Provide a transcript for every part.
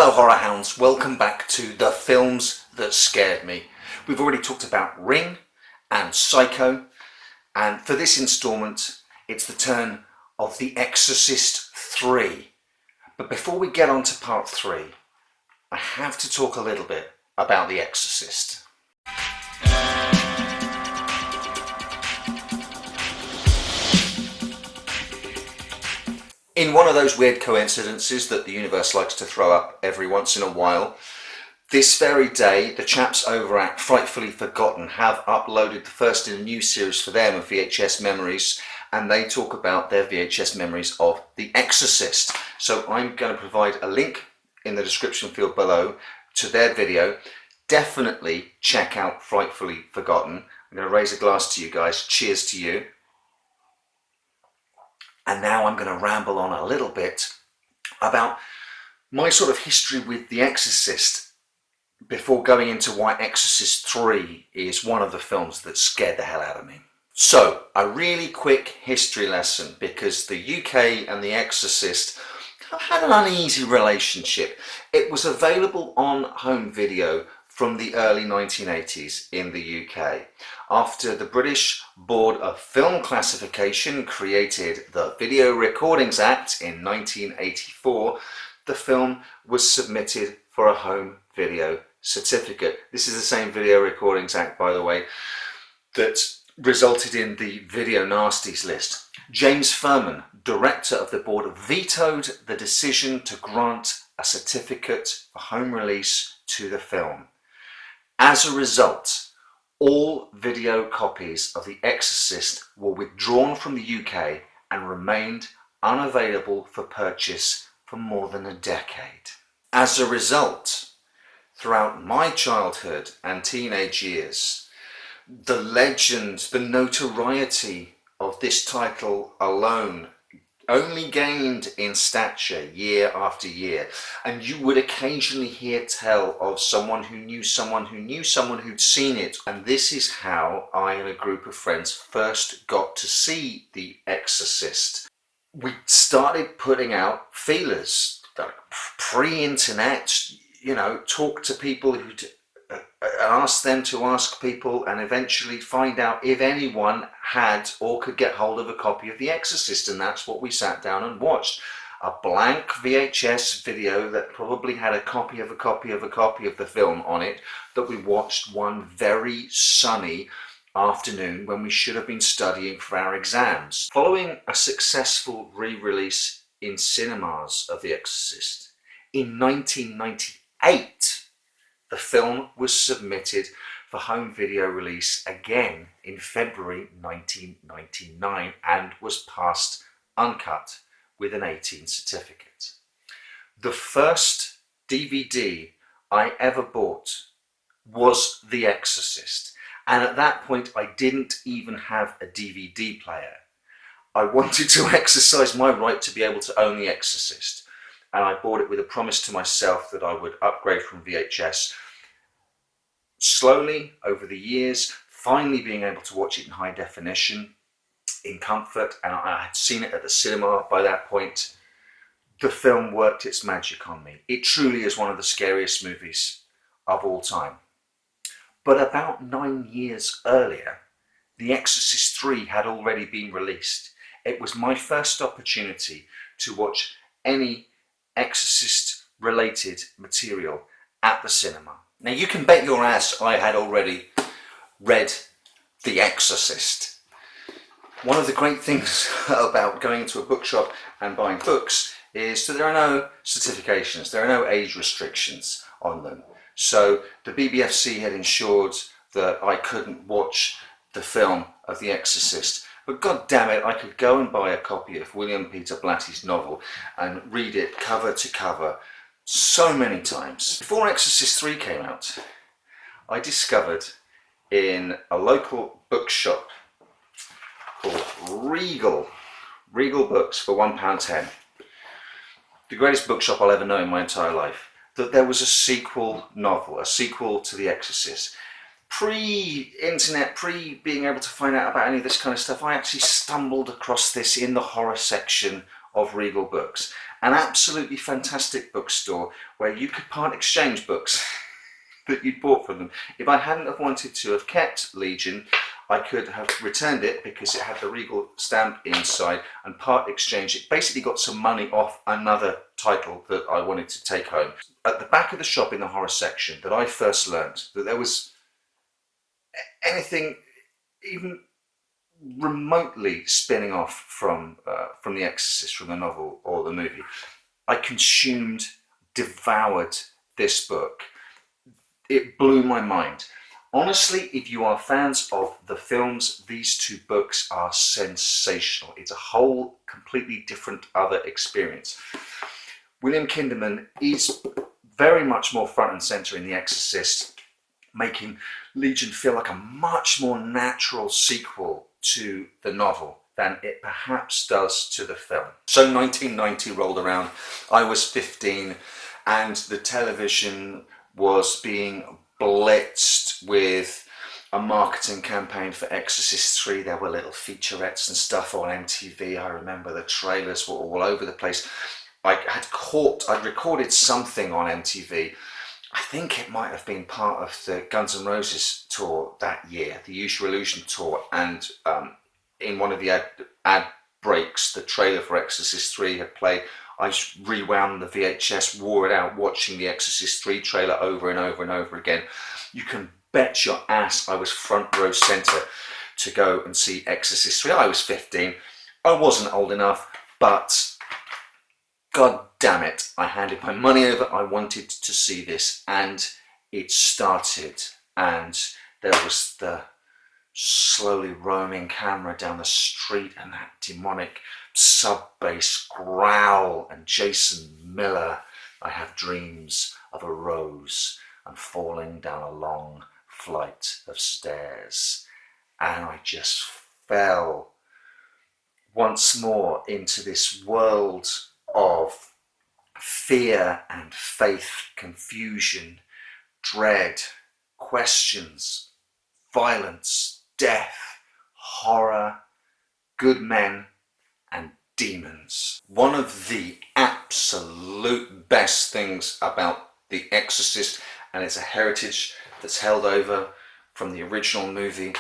Hello horror hounds, welcome back to the films that scared me. We've already talked about Ring and Psycho, and for this instalment it's the turn of The Exorcist III. But before we get on to part 3, I have to talk a little bit about The Exorcist. In one of those weird coincidences that the universe likes to throw up every once in a while, this very day the chaps over at Frightfully Forgotten have uploaded the first in a new series for them of VHS memories, and they talk about their VHS memories of The Exorcist. So I'm going to provide a link in the description field below to their video. Definitely check out Frightfully Forgotten. I'm going to raise a glass to you guys. Cheers to you. And now I'm going to ramble on a little bit about my sort of history with The Exorcist before going into why Exorcist 3 is one of the films that scared the hell out of me. So, a really quick history lesson, because the UK and The Exorcist have had an uneasy relationship. It was available on home video from the early 1980s in the UK. After the British Board of Film Classification created the Video Recordings Act in 1984, the film was submitted for a home video certificate. This is the same Video Recordings Act, by the way, that resulted in the Video Nasties list. James Furman, director of the board, vetoed the decision to grant a certificate for home release to the film. As a result, all video copies of The Exorcist were withdrawn from the UK and remained unavailable for purchase for more than a decade. As a result, throughout my childhood and teenage years, the legend, the notoriety of this title alone only gained in stature year after year, and you would occasionally hear tell of someone who knew someone who knew someone who'd seen it. And this is how I and a group of friends first got to see The Exorcist. We started putting out feelers, pre-internet, talk to people who'd ask them to ask people, and eventually find out if anyone had or could get hold of a copy of The Exorcist, and that's what we sat down and watched. A blank VHS video that probably had a copy of the film on it, that we watched one very sunny afternoon when we should have been studying for our exams. Following a successful re-release in cinemas of The Exorcist in 1998, the film was submitted for home video release again in February 1999 and was passed uncut with an 18 certificate. The first DVD I ever bought was The Exorcist, and at that point I didn't even have a DVD player. I wanted to exercise my right to be able to own The Exorcist, and I bought it with a promise to myself that I would upgrade from VHS. Slowly, over the years, finally being able to watch it in high definition, in comfort, and I had seen it at the cinema by that point, the film worked its magic on me. It truly is one of the scariest movies of all time. But about 9 years earlier, The Exorcist III had already been released. It was my first opportunity to watch any Exorcist-related material at the cinema. Now you can bet your ass I had already read The Exorcist. One of the great things about going into a bookshop and buying books is that there are no certifications, there are no age restrictions on them. So the BBFC had ensured that I couldn't watch the film of The Exorcist. But god damn it, I could go and buy a copy of William Peter Blatty's novel and read it cover to cover so many times. Before Exorcist III came out, I discovered in a local bookshop called Regal Books for £1.10, the greatest bookshop I'll ever know in my entire life, that there was a sequel novel, a sequel to The Exorcist. Pre-internet, being able to find out about any of this kind of stuff, I actually stumbled across this in the horror section of Regal Books, an absolutely fantastic bookstore where you could part exchange books that you'd bought from them. If I hadn't have wanted to have kept Legion, I could have returned it because it had the Regal stamp inside and part exchanged it. Basically got some money off another title that I wanted to take home. At the back of the shop in the horror section that I first learned that there was anything even remotely spinning off from The Exorcist, from the novel or the movie, I consumed, devoured this book. It blew my mind. Honestly, if you are fans of the films, these two books are sensational. It's a whole completely different other experience. William Kinderman is very much more front and centre in The Exorcist, making Legion feel like a much more natural sequel to the novel than it perhaps does to the film. So 1990 rolled around, I was 15, and the television was being blitzed with a marketing campaign for Exorcist III. There were little featurettes and stuff on MTV. I remember the trailers were all over the place. I'd recorded something on MTV. I think it might have been part of the Guns N' Roses tour that year, the Use Your Illusion tour, and in one of the ad breaks, the trailer for Exorcist III had played. I just rewound the VHS, wore it out, watching the Exorcist III trailer over and over and over again. You can bet your ass I was front row centre to go and see Exorcist III. I was 15. I wasn't old enough, but God damn it, I handed my money over. I wanted to see this, and it started, and there was the slowly roaming camera down the street and that demonic sub-bass growl, and Jason Miller, I have dreams of a rose and falling down a long flight of stairs, and I just fell once more into this world of fear and faith, confusion, dread, questions, violence, death, horror, good men and demons. One of the absolute best things about The Exorcist, and it's a heritage that's held over from the original movie,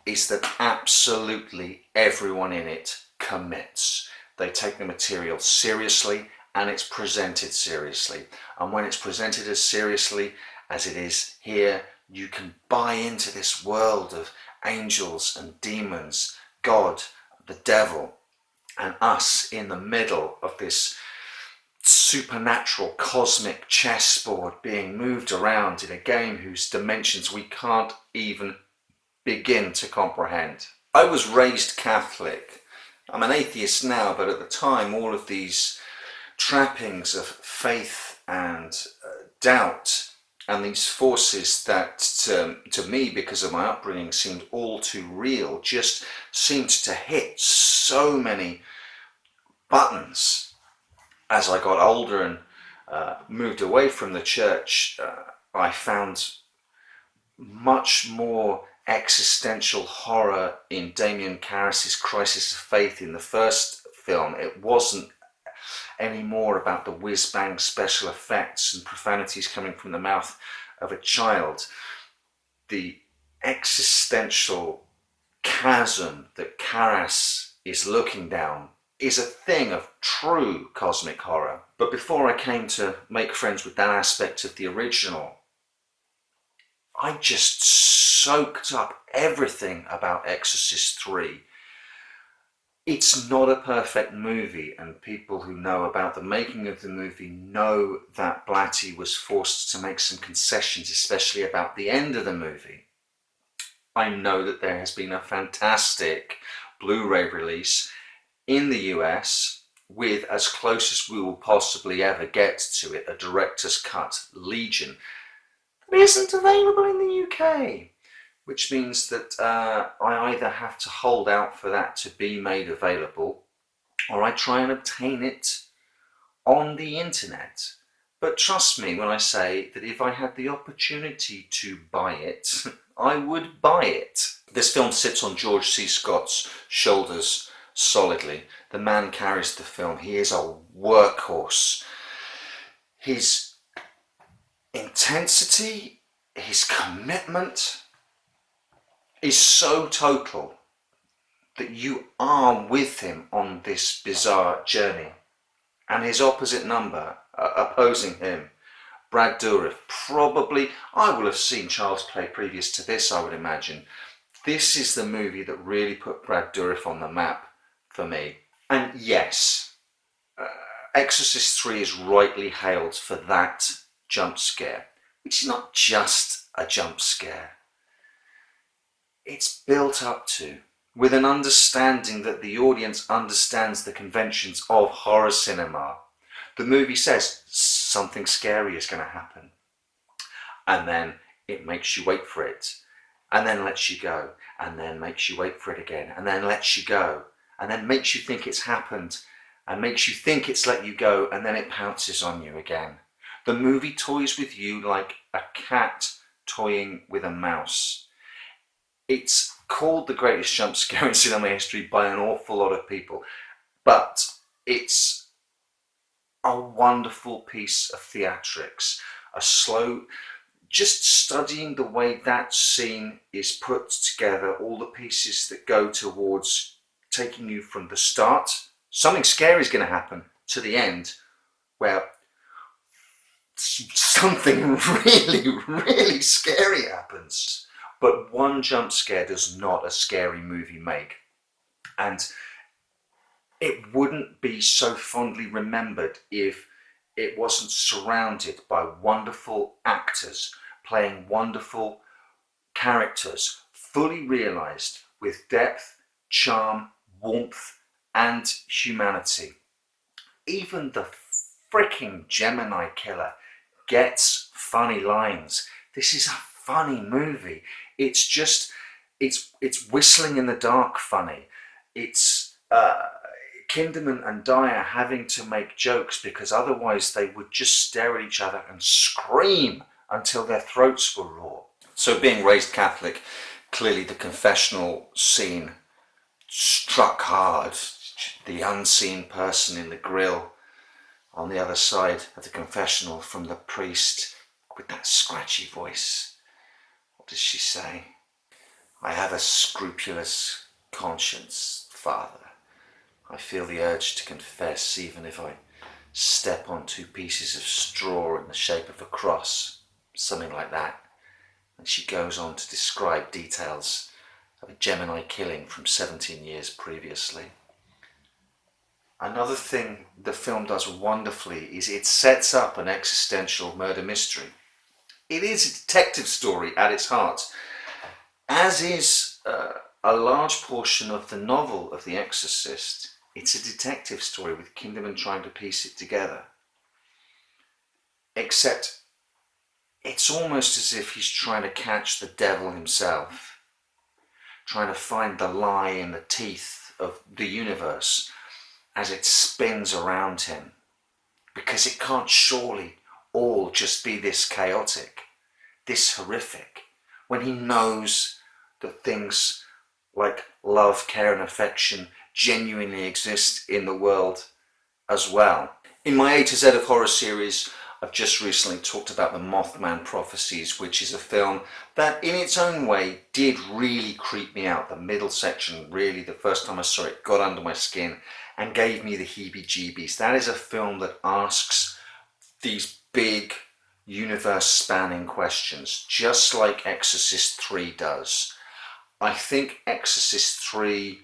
is that absolutely everyone in it commits. They take the material seriously, and it's presented seriously. And when it's presented as seriously as it is here, you can buy into this world of angels and demons, God, the devil, and us in the middle of this supernatural cosmic chessboard being moved around in a game whose dimensions we can't even begin to comprehend. I was raised Catholic. I'm an atheist now, but at the time all of these trappings of faith and doubt and these forces that to me, because of my upbringing, seemed all too real, just seemed to hit so many buttons. As I got older and moved away from the church, I found much more existential horror in Damien Karras's Crisis of Faith in the first film. It wasn't any more about the whiz-bang special effects and profanities coming from the mouth of a child. The existential chasm that Karras is looking down is a thing of true cosmic horror. But before I came to make friends with that aspect of the original, I just soaked up everything about Exorcist III. It's not a perfect movie, and people who know about the making of the movie know that Blatty was forced to make some concessions, especially about the end of the movie. I know that there has been a fantastic Blu-ray release in the US with, as close as we will possibly ever get to it, a director's cut, Legion, that isn't available in the UK. Which means that I either have to hold out for that to be made available, or I try and obtain it on the internet. But trust me when I say that if I had the opportunity to buy it, I would buy it. This film sits on George C. Scott's shoulders solidly. The man carries the film. He is a workhorse. His intensity, his commitment is so total that you are with him on this bizarre journey. And his opposite number, opposing him, Brad Dourif, probably, I will have seen Child's Play previous to this, I would imagine. This is the movie that really put Brad Dourif on the map for me. And yes, Exorcist III is rightly hailed for that jump scare, which is not just a jump scare. It's built up to, with an understanding that the audience understands the conventions of horror cinema. The movie says something scary is going to happen, and then it makes you wait for it, and then lets you go, and then makes you wait for it again, and then lets you go, and then makes you think it's happened, and makes you think it's let you go, and then it pounces on you again. The movie toys with you like a cat toying with a mouse. It's called the greatest jump scare in cinema history by an awful lot of people, but it's a wonderful piece of theatrics. A slow, just studying the way that scene is put together, all the pieces that go towards taking you from the start, something scary is going to happen, to the end, where something really, really scary happens. But one jump scare does not a scary movie make. And it wouldn't be so fondly remembered if it wasn't surrounded by wonderful actors playing wonderful characters, fully realised with depth, charm, warmth, and humanity. Even the freaking Gemini killer gets funny lines. This is a funny movie. It's just, it's whistling in the dark funny. It's Kinderman and Dyer having to make jokes because otherwise they would just stare at each other and scream until their throats were raw. So being raised Catholic, clearly the confessional scene struck hard. The unseen person in the grill on the other side of the confessional from the priest with that scratchy voice. What does she say? I have a scrupulous conscience, Father. I feel the urge to confess even if I step on 2 pieces of straw in the shape of a cross, something like that. And she goes on to describe details of a Gemini killing from 17 years previously. Another thing the film does wonderfully is it sets up an existential murder mystery. It is a detective story at its heart, as is a large portion of the novel of The Exorcist. It's a detective story with Kinderman trying to piece it together. Except it's almost as if he's trying to catch the devil himself, trying to find the lie in the teeth of the universe as it spins around him, because it can't surely all just be this chaotic, this horrific, when he knows that things like love, care and affection genuinely exist in the world as well. In my A to Z of horror series, I've just recently talked about The Mothman Prophecies, which is a film that in its own way did really creep me out. The middle section, really, the first time I saw it, got under my skin and gave me the heebie-jeebies. That is a film that asks these big universe-spanning questions, just like Exorcist III does. I think Exorcist III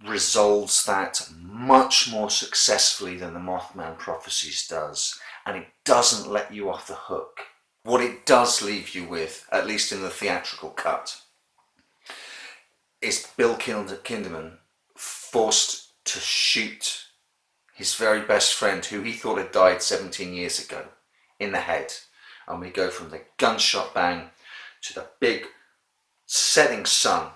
resolves that much more successfully than The Mothman Prophecies does, and it doesn't let you off the hook. What it does leave you with, at least in the theatrical cut, is Bill Kinderman forced to shoot his very best friend, who he thought had died 17 years ago, in the head. And we go from the gunshot bang to the big setting sun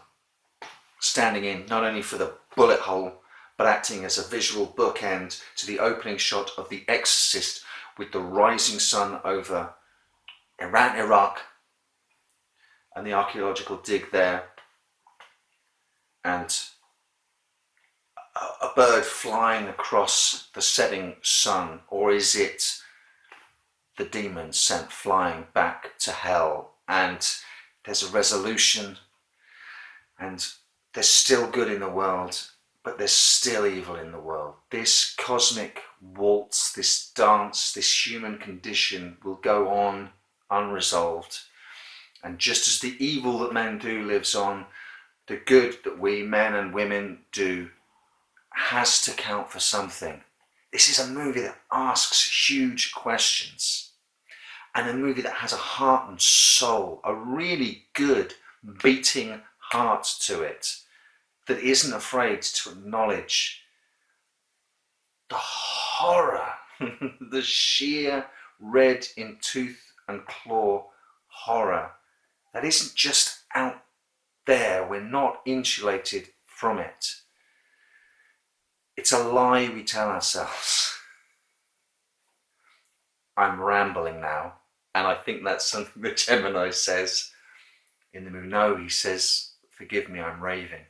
standing in not only for the bullet hole but acting as a visual bookend to the opening shot of The Exorcist with the rising sun over Iran, Iraq and the archaeological dig there, and a bird flying across the setting sun, or is it the demons sent flying back to hell? And there's a resolution, and there's still good in the world, but there's still evil in the world. This cosmic waltz, this dance, this human condition will go on unresolved. And just as the evil that men do lives on, the good that we men and women do has to count for something. This is a movie that asks huge questions, and a movie that has a heart and soul, a really good beating heart to it, that isn't afraid to acknowledge the horror, the sheer red in tooth and claw horror that isn't just out there. We're not insulated from it. It's a lie we tell ourselves. I'm rambling now, and I think that's something that Gemini says in the movie. No, he says, forgive me, I'm raving.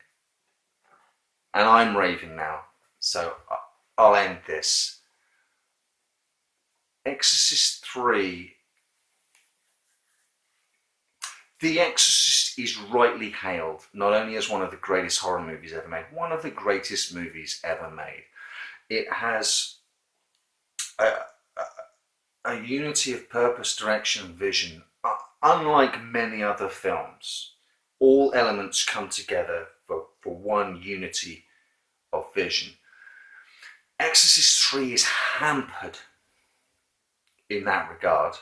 And I'm raving now, so I'll end this. Exorcist III. The Exorcist is rightly hailed not only as one of the greatest horror movies ever made, one of the greatest movies ever made. It has a unity of purpose, direction, and vision, unlike many other films. All elements come together for one unity of vision. Exorcist III is hampered in that regard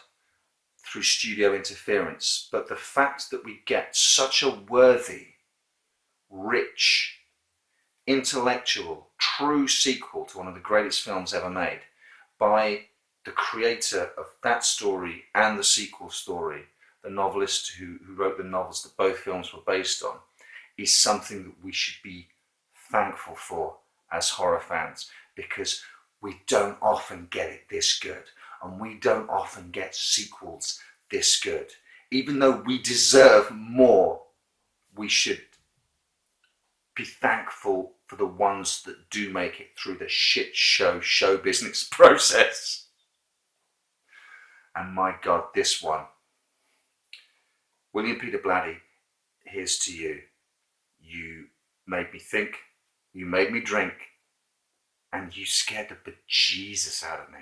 through studio interference, but the fact that we get such a worthy, rich, intellectual, true sequel to one of the greatest films ever made by the creator of that story and the sequel story, the novelist who wrote the novels that both films were based on, is something that we should be thankful for as horror fans, because we don't often get it this good, and we don't often get sequels this good. Even though we deserve more, we should be thankful for the ones that do make it through the shit show business process. And my God, this one. William Peter Blatty, here's to you. You made me think, you made me drink, and you scared the bejesus out of me.